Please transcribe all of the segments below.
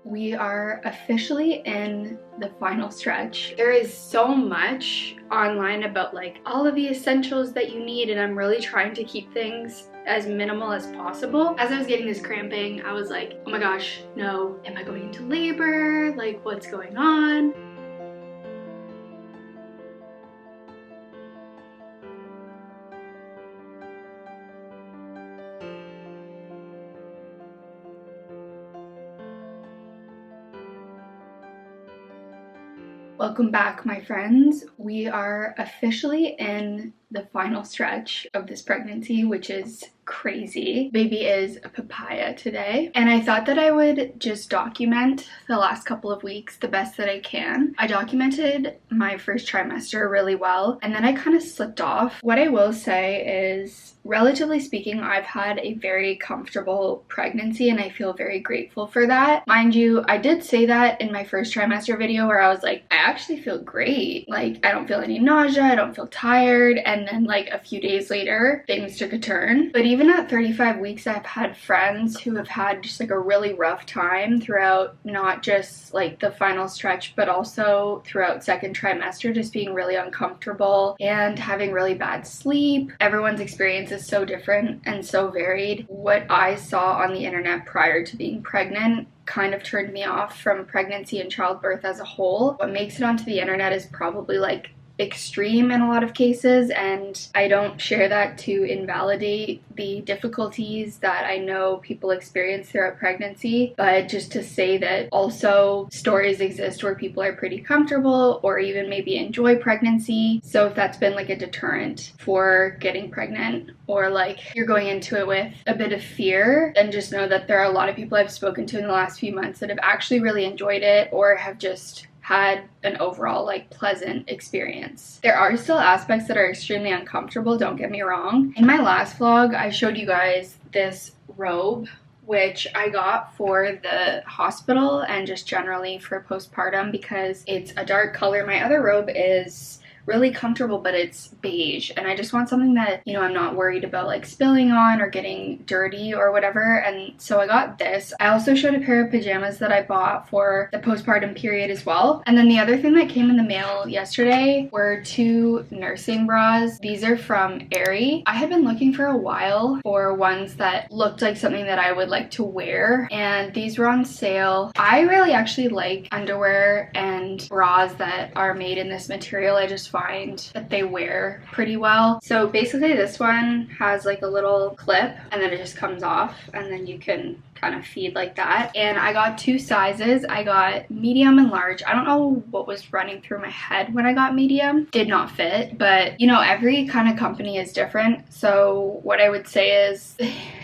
We are officially in the final stretch. There is so much online about like all of the essentials that you need, and I'm really trying to keep things as minimal as possible. As I was getting this cramping, I was like, oh my gosh, no, am I going into labor? Like, what's going on? Welcome back, my friends. We are officially in the final stretch of this pregnancy, which is crazy. Baby is a papaya today, and I thought that I would just document the last couple of weeks the best that I can. I documented my first trimester really well, and then I kind of slipped off. What I will say is, relatively speaking, I've had a very comfortable pregnancy and I feel very grateful for that. Mind you, I did say that in my first trimester video where I was like, I actually feel great. Like, I don't feel any nausea, I don't feel tired, and then like a few days later, things took a turn. But even at 35 weeks, I've had friends who have had just like a really rough time throughout not just like the final stretch, but also throughout second trimester, just being really uncomfortable and having really bad sleep. Everyone's experience is so different and so varied. What I saw on the internet prior to being pregnant kind of turned me off from pregnancy and childbirth as a whole. What makes it onto the internet is probably like extreme in a lot of cases, and I don't share that to invalidate the difficulties that I know people experience throughout pregnancy, but just to say that also stories exist where people are pretty comfortable or even maybe enjoy pregnancy. So if that's been like a deterrent for getting pregnant, or like you're going into it with a bit of fear, then just know that there are a lot of people I've spoken to in the last few months that have actually really enjoyed it or have just had an overall like pleasant experience. There are still aspects that are extremely uncomfortable, don't get me wrong. In my last vlog, I showed you guys this robe, which I got for the hospital and just generally for postpartum because it's a dark color. My other robe is really comfortable, but it's beige, and I just want something that, you know, I'm not worried about like spilling on or getting dirty or whatever, and so I got this. I also showed a pair of pajamas that I bought for the postpartum period as well. And then the other thing that came in the mail yesterday were two nursing bras. These are from Aerie. I had been looking for a while for ones that looked like something that I would like to wear, and these were on sale. I really actually like underwear and bras that are made in this material. I just find that they wear pretty well. So basically this one has like a little clip and then it just comes off, and then you can kind of feed like that. And I got two sizes. I got medium and large. I don't know what was running through my head when I got medium. Did not fit, but you know, every kind of company is different. So what I would say is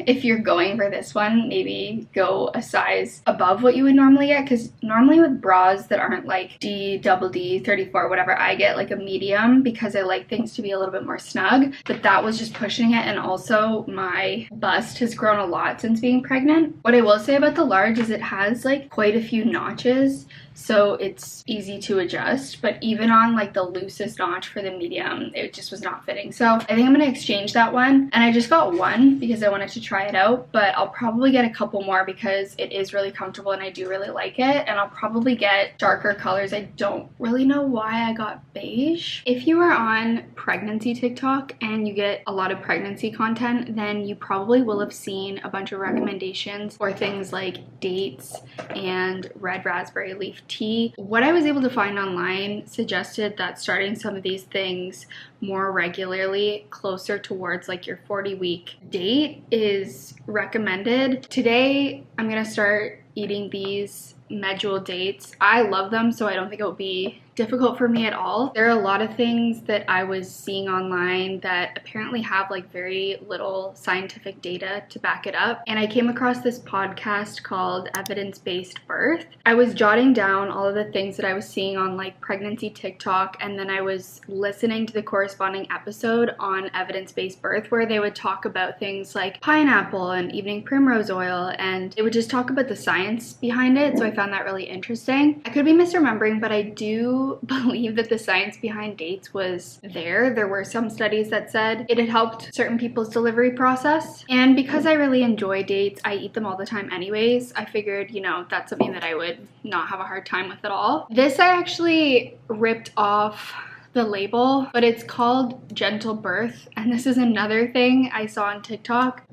if you're going for this one, maybe go a size above what you would normally get, because normally with bras that aren't like D, double D, 34, whatever, I get like a medium because I like things to be a little bit more snug, but that was just pushing it. And also my bust has grown a lot since being pregnant. What I will say about the large is it has like quite a few notches, so it's easy to adjust, but even on like the loosest notch for the medium, it just was not fitting. So I think I'm gonna exchange that one, and I just got one because I wanted to try it out, but I'll probably get a couple more because it is really comfortable and I do really like it. And I'll probably get darker colors. I don't really know why I got beige. If you are on pregnancy TikTok and you get a lot of pregnancy content, then you probably will have seen a bunch of recommendations for things like dates and red raspberry leaf tea. What I was able to find online suggested that starting some of these things more regularly closer towards like your 40-week date is recommended. Today I'm gonna start eating these medjool dates. I love them, so I don't think it will be difficult for me at all. There are a lot of things that I was seeing online that apparently have like very little scientific data to back it up, and I came across this podcast called Evidence-Based Birth. I was jotting down all of the things that I was seeing on like pregnancy TikTok, and then I was listening to the corresponding episode on Evidence-Based Birth where they would talk about things like pineapple and evening primrose oil, and it would just talk about the science behind it. So I found found that really interesting. I could be misremembering, but I do believe that the science behind dates was there. There were some studies that said it had helped certain people's delivery process. And because I really enjoy dates, I eat them all the time anyways. I figured, you know, that's something that I would not have a hard time with at all. This I actually ripped off the label, but it's called Gentle Birth, and this is another thing I saw on TikTok.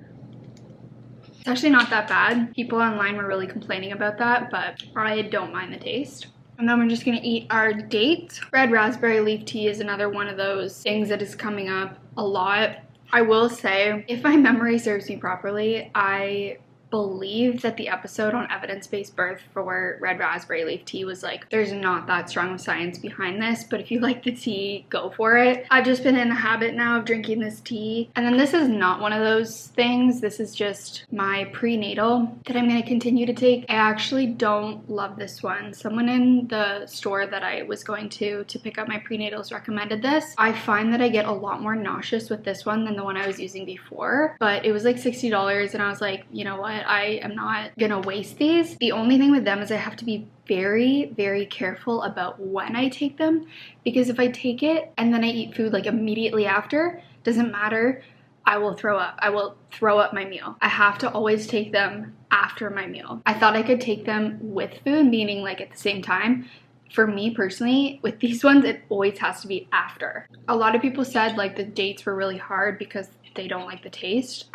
It's actually not that bad. People online were really complaining about that, but I don't mind the taste. And then we're just gonna eat our dates. Red raspberry leaf tea is another one of those things that is coming up a lot. I will say, if my memory serves me properly, I believe that the episode on evidence-based birth for red raspberry leaf tea was like, there's not that strong of science behind this, but if you like the tea, go for it. I've just been in the habit now of drinking this tea. And then this is not one of those things. This is just my prenatal that I'm going to continue to take. I actually don't love this one. Someone in the store that I was going to pick up my prenatals recommended this. I find that I get a lot more nauseous with this one than the one I was using before, but it was like $60 and I was like, you know what? I am not gonna waste these. The only thing with them is I have to be very, very careful about when I take them, because if I take it and then I eat food like immediately after, doesn't matter, I will throw up. I will throw up my meal. I have to always take them after my meal. I thought I could take them with food, meaning like at the same time. For me personally, with these ones, it always has to be after. A lot of people said like the dates were really hard because they don't like the taste.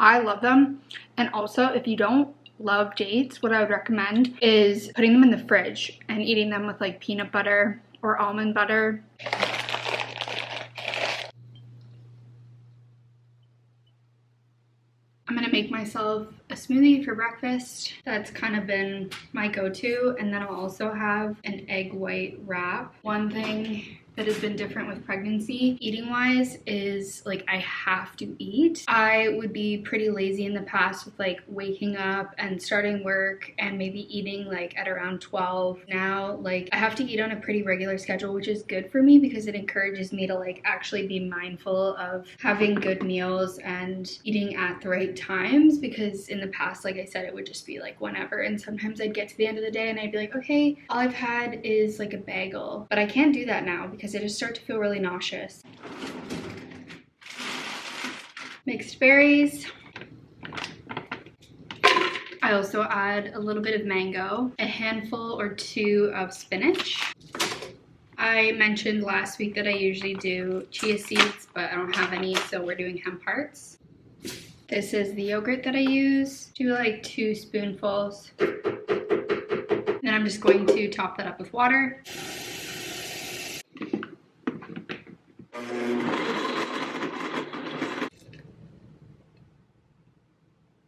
I love them. And also, if you don't love dates, what I would recommend is putting them in the fridge and eating them with like peanut butter or almond butter. I'm gonna make myself a smoothie for breakfast. That's kind of been my go-to. And then I'll also have an egg white wrap. One thing that has been different with pregnancy eating wise is like I have to eat. I would be pretty lazy in the past with like waking up and starting work and maybe eating like at around 12. Now like I have to eat on a pretty regular schedule, which is good for me because it encourages me to like actually be mindful of having good meals and eating at the right times, because in the past, like I said, it would just be like whenever, and sometimes I'd get to the end of the day and I'd be like, okay, all I've had is like a bagel. But I can't do that now because I just start to feel really nauseous. Mixed berries. I also add a little bit of mango, a handful or two of spinach. I mentioned last week that I usually do chia seeds, but I don't have any, so we're doing hemp hearts. This is the yogurt that I use. Do like 2 spoonfuls. Then I'm just going to top that up with water.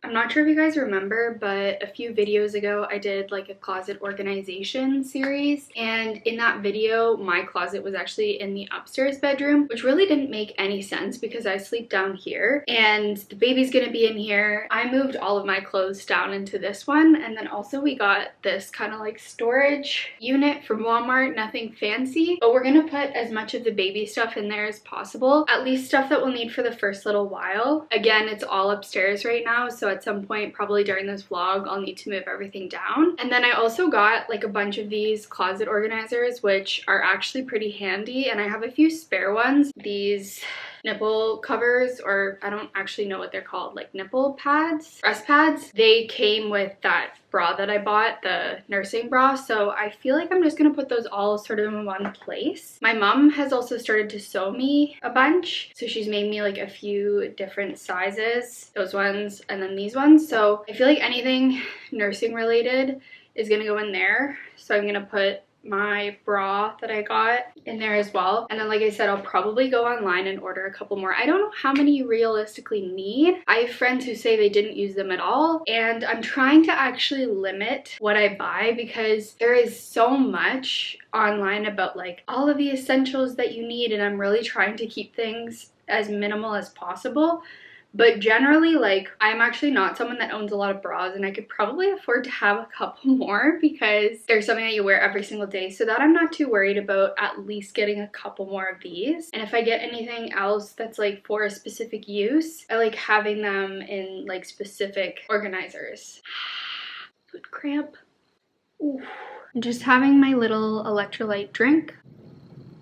I'm not sure if you guys remember, but a few videos ago I did like a closet organization series, and in that video my closet was actually in the upstairs bedroom, which really didn't make any sense because I sleep down here and the baby's gonna be in here. I moved all of my clothes down into this one, and then also we got this kind of like storage unit from Walmart, nothing fancy, but we're gonna put as much of the baby stuff in there as possible, at least stuff that we'll need for the first little while. Again, it's all upstairs right now, so at some point probably during this vlog I'll need to move everything down. And then I also got like a bunch of these closet organizers, which are actually pretty handy, and I have a few spare ones. These nipple covers, or I don't actually know what they're called, like nipple pads, breast pads. They came with that bra that I bought, the nursing bra, so I feel like I'm just gonna put those all sort of in one place. My mom has also started to sew me a bunch, so she's made me like a few different sizes, those ones and then these ones, so I feel like anything nursing related is gonna go in there. So I'm gonna put my bra that I got in there as well, and then like I said, I'll probably go online and order a couple more. I don't know how many you realistically need. I have friends who say they didn't use them at all, and I'm trying to actually limit what I buy because there is so much online about like all of the essentials that you need, and I'm really trying to keep things as minimal as possible. But generally, like, I'm actually not someone that owns a lot of bras, and I could probably afford to have a couple more because there's something that you wear every single day, so that I'm not too worried about at least getting a couple more of these. And if I get anything else that's like for a specific use, I like having them in like specific organizers. Food cramp. Ooh. I'm just having my little electrolyte drink.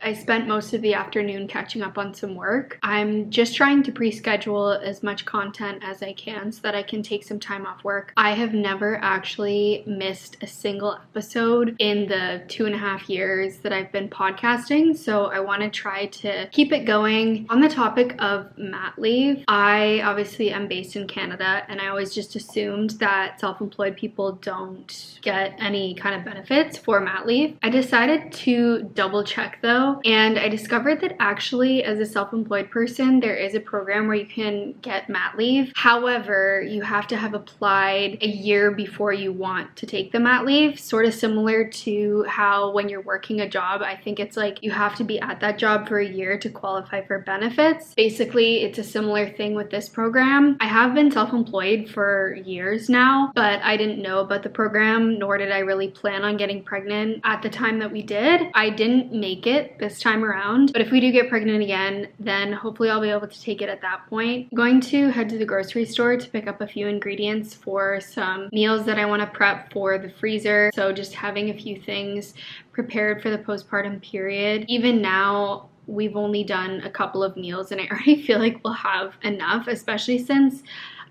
I spent most of the afternoon catching up on some work. I'm just trying to pre-schedule as much content as I can so that I can take some time off work. I have never actually missed a single episode in the 2.5 years that I've been podcasting, so I want to try to keep it going. On the topic of mat leave, I obviously am based in Canada, and I always just assumed that self-employed people don't get any kind of benefits for mat leave. I decided to double check though, and I discovered that actually as a self-employed person there is a program where you can get mat leave. However, you have to have applied a year before you want to take the mat leave, sort of similar to how when you're working a job, I think it's like you have to be at that job for a year to qualify for benefits. Basically, it's a similar thing with this program. I have been self-employed for years now, but I didn't know about the program, nor did I really plan on getting pregnant at the time that we did. I didn't make it this time around, but if we do get pregnant again, then hopefully I'll be able to take it at that point. I'm going to head to the grocery store to pick up a few ingredients for some meals that I want to prep for the freezer. So just having a few things prepared for the postpartum period. Even now, we've only done a couple of meals and I already feel like we'll have enough, especially since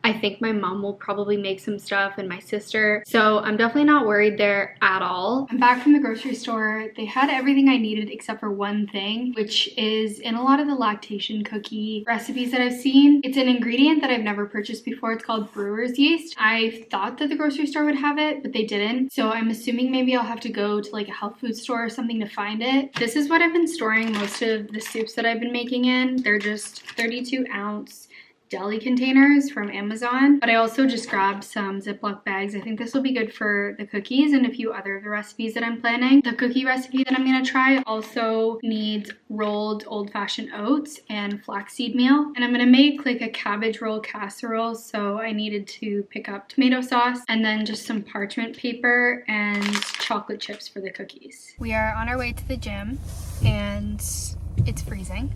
I think my mom will probably make some stuff and my sister. So I'm definitely not worried there at all. I'm back from the grocery store. They had everything I needed except for one thing, which is in a lot of the lactation cookie recipes that I've seen. It's an ingredient that I've never purchased before. It's called brewer's yeast. I thought that the grocery store would have it, but they didn't. So I'm assuming maybe I'll have to go to like a health food store or something to find it. This is what I've been storing most of the soups that I've been making in. They're just 32-ounce deli containers from Amazon, but I also just grabbed some Ziploc bags. I think this will be good for the cookies and a few other of the recipes that I'm planning. The cookie recipe that I'm gonna try also needs rolled old-fashioned oats and flaxseed meal, and I'm gonna make like a cabbage roll casserole, so I needed to pick up tomato sauce and then just some parchment paper and chocolate chips for the cookies. We are on our way to the gym and it's freezing.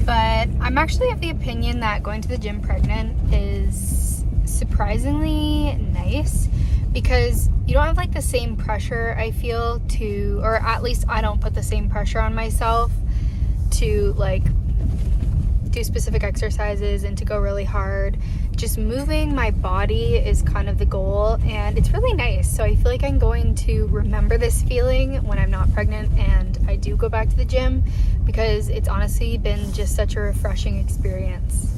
But I'm actually of the opinion that going to the gym pregnant is surprisingly nice because you don't have like the same pressure, I feel, to, or at least I don't put the same pressure on myself to like do specific exercises and to go really hard. Just moving my body is kind of the goal and it's really nice. So I feel like I'm going to remember this feeling when I'm not pregnant and I do go back to the gym because it's honestly been just such a refreshing experience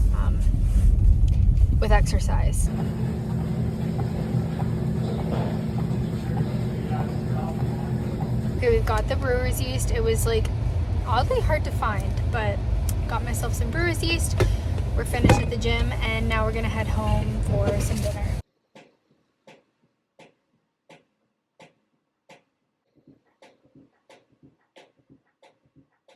with exercise. Okay, we've got the brewer's yeast. It was like oddly hard to find, but got myself some brewer's yeast. We're finished at the gym and now we're gonna head home for some dinner.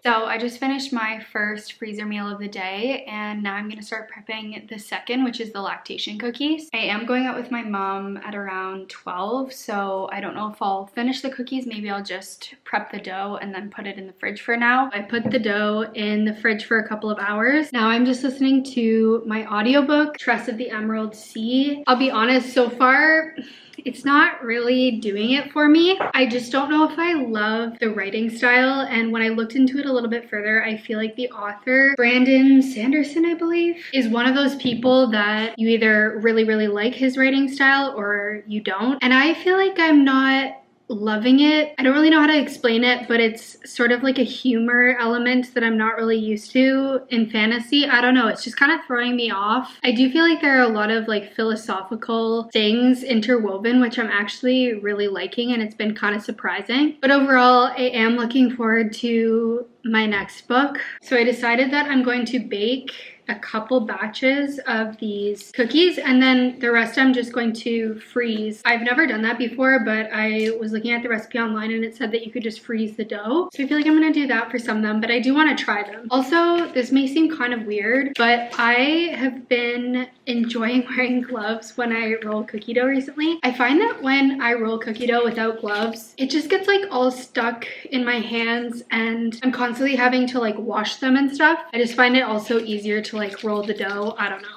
So I just finished my first freezer meal of the day and now I'm gonna start prepping the second, which is the lactation cookies. I am going out with my mom at around 12, so I don't know if I'll finish the cookies. Maybe I'll just prep the dough and then put it in the fridge for now. I put the dough in the fridge for a couple of hours. Now I'm just listening to my audiobook, Trust of the Emerald Sea. I'll be honest, so far, it's not really doing it for me. I just don't know if I love the writing style, and when I looked into it a little bit further, I feel like the author, Brandon Sanderson, I believe, is one of those people that you either really, really like his writing style or you don't. And I feel like I'm not loving it. I don't really know how to explain it, but it's sort of like a humor element that I'm not really used to in fantasy. I don't know, it's just kind of throwing me off. I do feel like there are a lot of like philosophical things interwoven, which I'm actually really liking, and it's been kind of surprising. But overall, I am looking forward to my next book. So I decided that I'm going to bake a couple batches of these cookies and then the rest I'm just going to freeze. I've never done that before, but I was looking at the recipe online and it said that you could just freeze the dough. So I feel like I'm gonna do that for some of them, but I do want to try them. Also, this may seem kind of weird, but I have been enjoying wearing gloves when I roll cookie dough recently. I find that when I roll cookie dough without gloves, it just gets like all stuck in my hands and I'm constantly having to like wash them and stuff. I just find it also easier to like roll the dough. I don't know.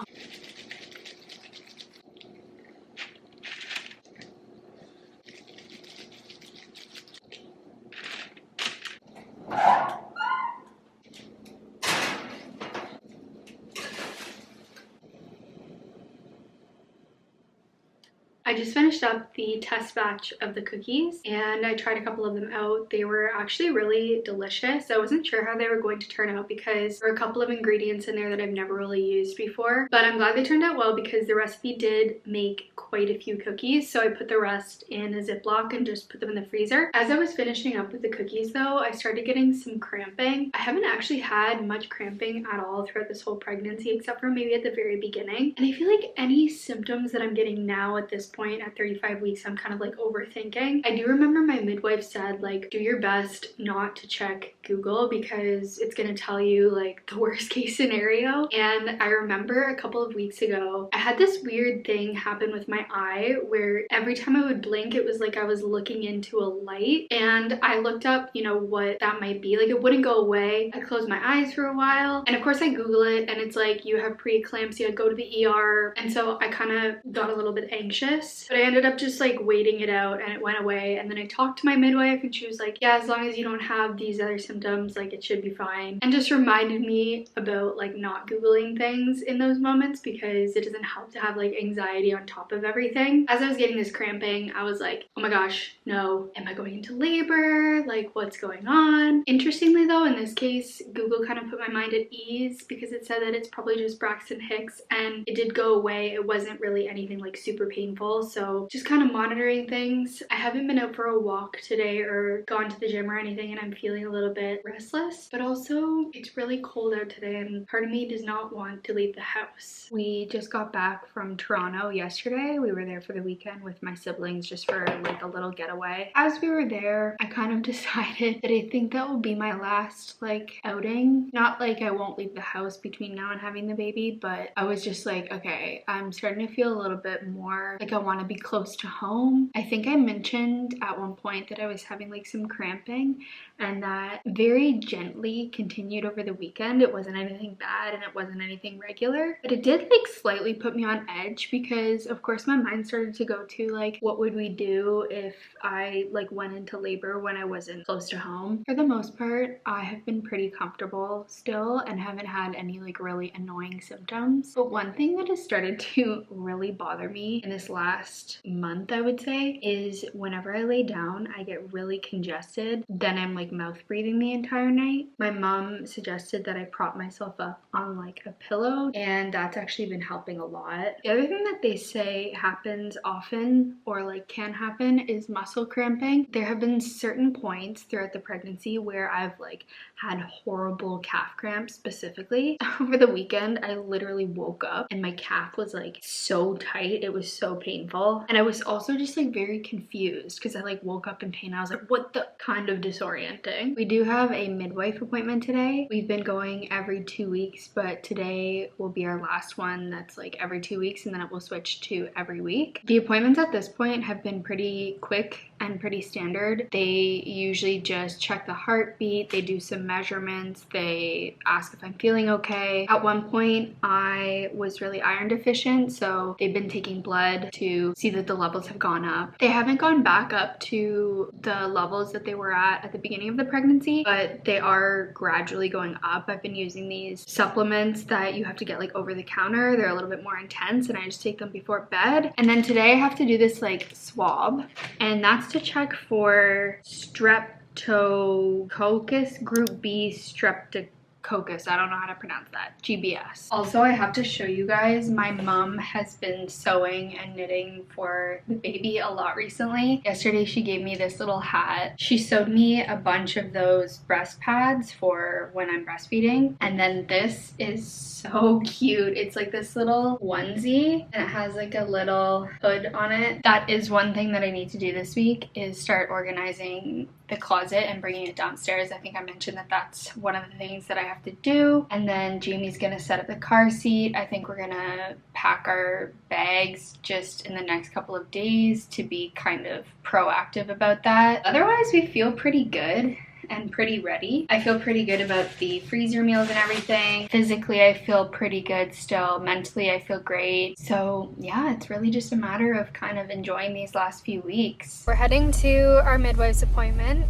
I just finished up the test batch of the cookies and I tried a couple of them out. They were actually really delicious. I wasn't sure how they were going to turn out because there were a couple of ingredients in there that I've never really used before, but I'm glad they turned out well because the recipe did make quite a few cookies. So I put the rest in a Ziploc and just put them in the freezer. As I was finishing up with the cookies though, I started getting some cramping. I haven't actually had much cramping at all throughout this whole pregnancy except for maybe at the very beginning. And I feel like any symptoms that I'm getting now at this point at 35 weeks, I'm kind of like overthinking. I do remember my midwife said like, do your best not to check Google because it's gonna tell you like the worst case scenario. And I remember a couple of weeks ago, I had this weird thing happen with my eye where every time I would blink, it was like I was looking into a light. And I looked up, you know, what that might be. Like it wouldn't go away. I closed my eyes for a while. And of course I Google it and it's like, you have preeclampsia, go to the ER. And so I kind of got a little bit anxious, but I ended up just like waiting it out and it went away. And then I talked to my midwife and she was like, yeah, as long as you don't have these other symptoms, like it should be fine. And just reminded me about like not Googling things in those moments because it doesn't help to have like anxiety on top of everything. As I was getting this cramping, I was like, oh my gosh, no, am I going into labor? Like what's going on? Interestingly though, in this case, Google kind of put my mind at ease because it said that it's probably just Braxton Hicks and it did go away. It wasn't really anything like super painful. So just kind of monitoring things. I haven't been out for a walk today or gone to the gym or anything and I'm feeling a little bit restless, but also it's really cold out today and part of me does not want to leave the house. We just got back from Toronto yesterday. We were there for the weekend with my siblings just for like a little getaway. As we were there, I kind of decided that I think that will be my last like outing. Not like I won't leave the house between now and having the baby, but I was just like, okay, I'm starting to feel a little bit more like I want to be close to home. I think I mentioned at one point that I was having like some cramping and that very gently continued over the weekend. It wasn't anything bad and it wasn't anything regular, but it did like slightly put me on edge because of course my mind started to go to like, what would we do if I like went into labor when I wasn't close to home? For the most part, I have been pretty comfortable still and haven't had any like really annoying symptoms. But one thing that has started to really bother me in this last month, I would say, is whenever I lay down, I get really congested. Then I'm like mouth breathing the entire night. My mom suggested that I prop myself up on like a pillow and that's actually been helping a lot. The other thing that they say happens often or like can happen is muscle cramping. There have been certain points throughout the pregnancy where I've like had horrible calf cramps specifically. Over the weekend, I literally woke up and my calf was like so tight. It was so painful. And I was also just like very confused because I like woke up in pain. I was like, what the kind of disorienting. We do have a midwife appointment today. We've been going every 2 weeks, but today will be our last one that's like every 2 weeks and then it will switch to every week. The appointments at this point have been pretty quick and pretty standard. They usually just check the heartbeat, they do some measurements, they ask if I'm feeling okay. At one point I was really iron deficient, so they've been taking blood to see that the levels have gone up. They haven't gone back up to the levels that they were at the beginning of the pregnancy, but they are gradually going up. I've been using these supplements that you have to get like over the counter. They're a little bit more intense and I just take them before bed. And then today I have to do this like swab and that's to check for streptococcus group B streptococcus. I don't know how to pronounce that. GBS. Also, I have to show you guys, my mom has been sewing and knitting for the baby a lot recently. Yesterday, she gave me this little hat. She sewed me a bunch of those breast pads for when I'm breastfeeding. And then this is so cute. It's like this little onesie and it has like a little hood on it. That is one thing that I need to do this week is start organizing the closet and bringing it downstairs. I think I mentioned that that's one of the things that I have to do. And then Jamie's gonna set up the car seat. I think we're gonna pack our bags just in the next couple of days to be kind of proactive about that. Otherwise, we feel pretty good and pretty ready. I feel pretty good about the freezer meals and everything. Physically, I feel pretty good still. Mentally, I feel great. So yeah, it's really just a matter of kind of enjoying these last few weeks. We're heading to our midwife's appointment.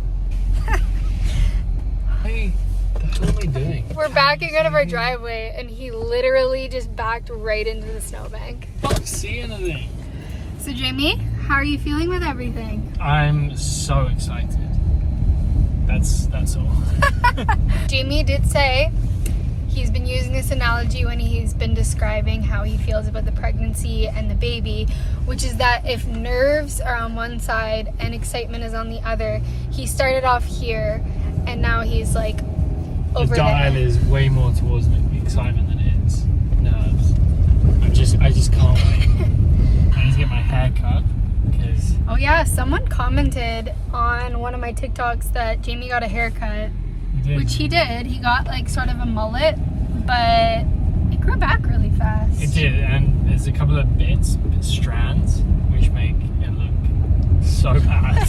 Hey, what the hell am I doing? We're backing out of our driveway and he literally just backed right into the snowbank. I don't see anything. So Jamie, how are you feeling with everything? I'm so excited. That's all. Jamie did say he's been using this analogy when he's been describing how he feels about the pregnancy and the baby, which is that if nerves are on one side and excitement is on the other, he started off here and now he's like over the dial there. is way more towards excitement than it is nerves. I just can't wait. I need to get my hair cut because Oh yeah, someone commented on one of my TikToks that Jamie got a haircut, which he did. He got like sort of a mullet, but it grew back really fast. It did, and there's a couple of strands, which make it look so bad.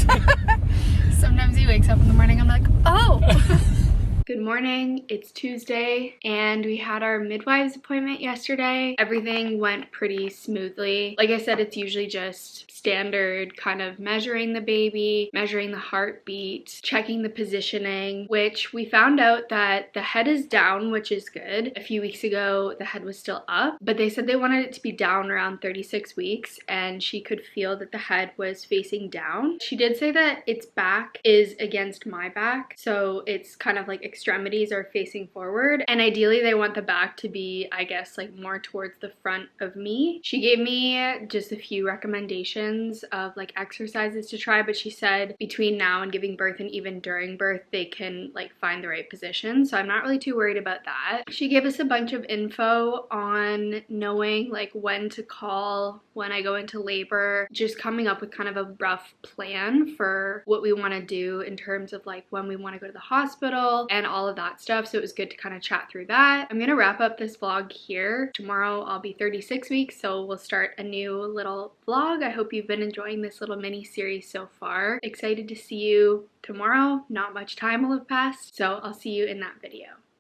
Sometimes he wakes up in the morning, I'm like, oh. Good morning, it's Tuesday, and we had our midwives appointment yesterday. Everything went pretty smoothly. Like I said, it's usually just standard kind of measuring the baby, measuring the heartbeat, checking the positioning, which we found out that the head is down, which is good. A few weeks ago, the head was still up, but they said they wanted it to be down around 36 weeks, and she could feel that the head was facing down. She did say that its back is against my back, so it's kind of like extremities are facing forward, and ideally they want the back to be, I guess, like more towards the front of me. She gave me just a few recommendations of like exercises to try, but she said between now and giving birth and even during birth they can like find the right position, so I'm not really too worried about that. She gave us a bunch of info on knowing like when to call when I go into labor, just coming up with kind of a rough plan for what we want to do in terms of like when we want to go to the hospital and all of that stuff. So it was good to kind of chat through that. I'm gonna wrap up this vlog here. Tomorrow I'll be 36 weeks, so we'll start a new little vlog. I hope you've been enjoying this little mini series so far. Excited to see you tomorrow. Not much time will have passed, so I'll see you in that video.